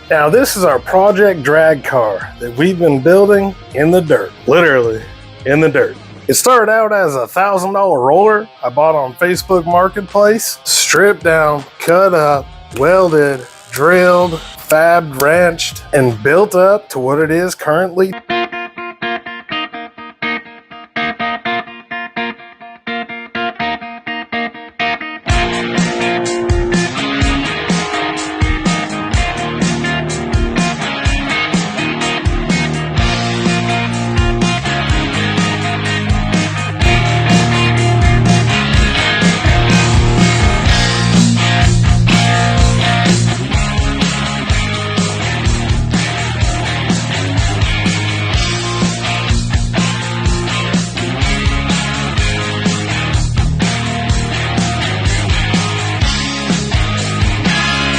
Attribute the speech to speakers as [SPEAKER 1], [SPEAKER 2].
[SPEAKER 1] Now this is our project drag car that we've been building in the dirt, literally in the dirt. It started out as a $1,000 roller I bought on Facebook Marketplace, stripped down, cut up, welded, drilled, fabbed, wrenched, and built up to what it is currently.